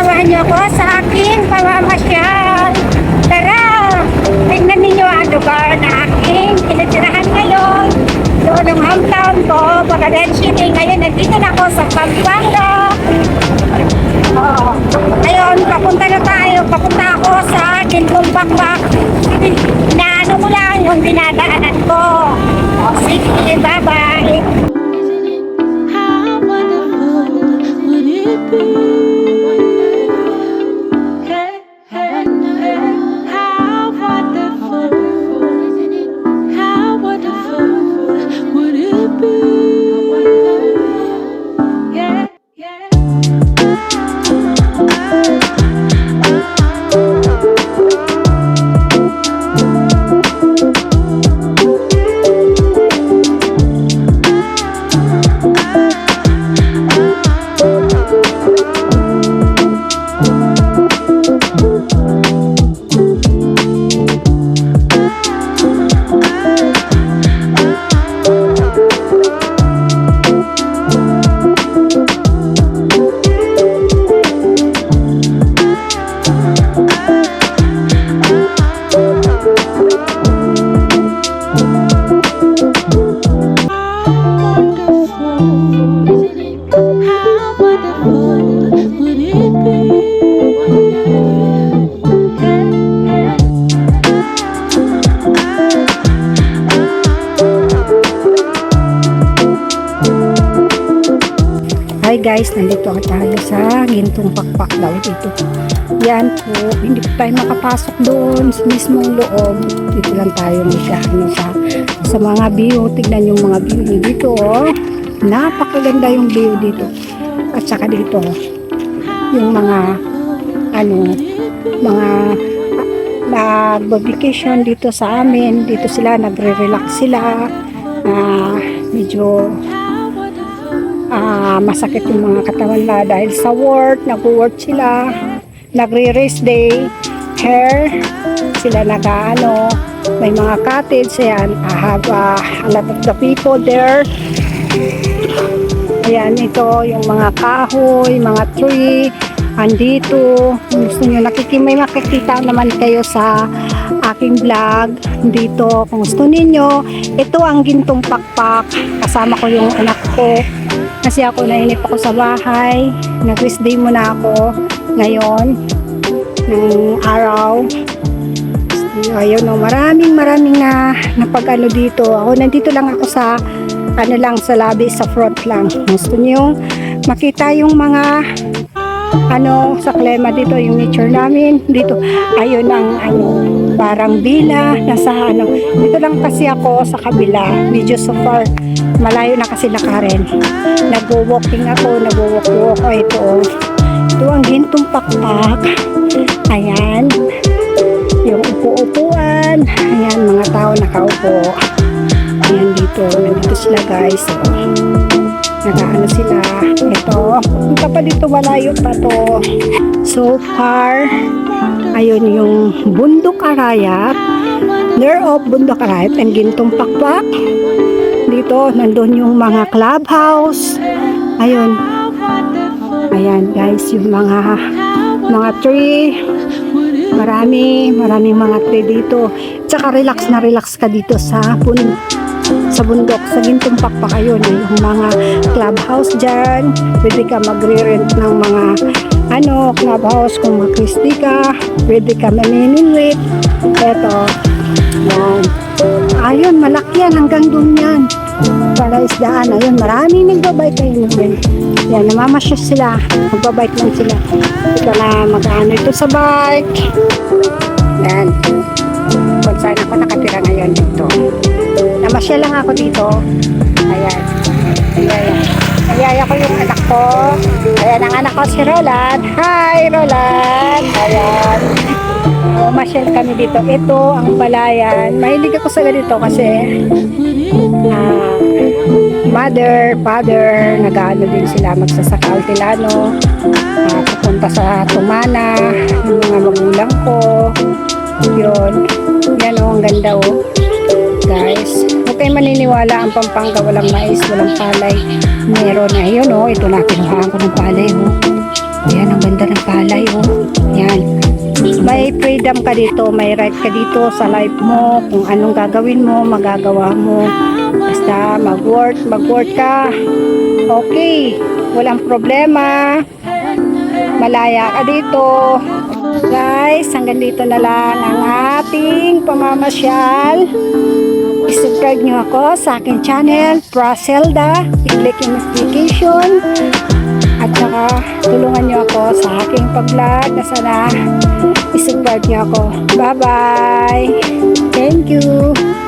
samahan niyo ako sa aking pamamasyal. Tara, tignan ninyo ang lugar na aking tinitirahan ngayon. Doon ang hometown ko, Cagayan City. Ngayon, nandito na ako sa Pampanga. Ngayon, papunta ako sa Gintong Pakpak. Inaano ko lang yung dinadaanan ko. Sige, bye-bye. Hi guys, nandito tayo sa Gintong Pakpak daw dito. Yan po, hindi po tayo makapasok doon sa mismong loob. Dito lang tayo magkakano sa mga view. Tignan yung mga view dito. Oh. Napakaganda yung view dito. At saka dito, yung mga nag-vacation dito sa amin. Dito sila, nagre-relax sila. Medyo masakit yung mga katawan na dahil sa work, nag-work sila, nagre-rest day, hair, sila nag-ano, may mga cottage, ayan, I have a lot of the people there. Ayan, ito, yung mga kahoy, mga tree, andito, kung gusto nyo, may makikita naman kayo sa aking vlog dito, kung gusto ninyo, ito ang Gintong Pakpak, kasama ko yung anak ko. Kasi ako nainip ako sa bahay. Nag-rest day muna ako ngayon ng araw. Ayun, no, maraming na napag-ano dito. Ako nandito lang ako sa sa lobby, sa front lang. Gusto niyo makita yung mga sa klema dito, yung nature namin dito. Ayun ang parang villa nasa dito lang kasi ako sa kabila. Medyo so far malayo na kasi lakarin. Nag-walking ako, nag-walk. Ito ang Gintong Pakpak. Ayan, yung upo-upuan. Ayan, mga tao nakaupo. Ayan dito, nandito sila guys. Nag-ano sila. Ito, punta pa dito, malayo pa to. So far, ayun yung Bundok Arayat. Near of Bundok Arayat and Gintong Pakpak. Dito, nandun yung mga clubhouse. Ayun. Ayan guys, yung mga tree. Maraming mga tree dito. Tsaka relax na relax ka dito sa bundok, sa Gintong Pakpak. Ayun, yung mga clubhouse dyan. Pwede ka magre-rent ng mga clubhouse kung mag-Christy ka. Pwede ka maniningwit. Eto. Yan. Ayun, malaki yan hanggang doon yan. Para isdaan. Ayun, maraming nagbabike kayo naman. Yan, namamasya sila. Magbabike lang sila. Ito na mag-ano ito sa bike. Yan. Kung saan ako nakatira ngayon dito. Namasya lang ako dito. Ayan. Ayaya ko yung anak ko. Ayan, ang anak ko si Roland. Hi, Roland. Ayan. Masyal kami dito. Ito ang Balayan. Mahilig ako sa ganito kasi mother, father, nag-ano din sila, magsasaka Altilano, pupunta sa Tumana, yung mga magulang ko. Yun. Yan o, ang ganda o. Guys, huwag kayo maniniwala ang Pampanga, walang mais, walang palay. Meron na yun o. Ito na, kinuhaan ko ng palay o. Ayan, ang ganda ng palay, oh. Yan. May freedom ka dito, may right ka dito sa life mo. Kung anong gagawin mo, magagawa mo. Basta mag-work ka. Okay, walang problema. Malaya ka dito. Guys, hanggang dito na lang ang ating pamamasyal. I-subscribe nyo ako sa aking channel, Praselda. I-click yung notification. At saka tulungan nyo ako sa aking pag-vlog na sana i-subscribe nyo ako. Bye-bye! Thank you!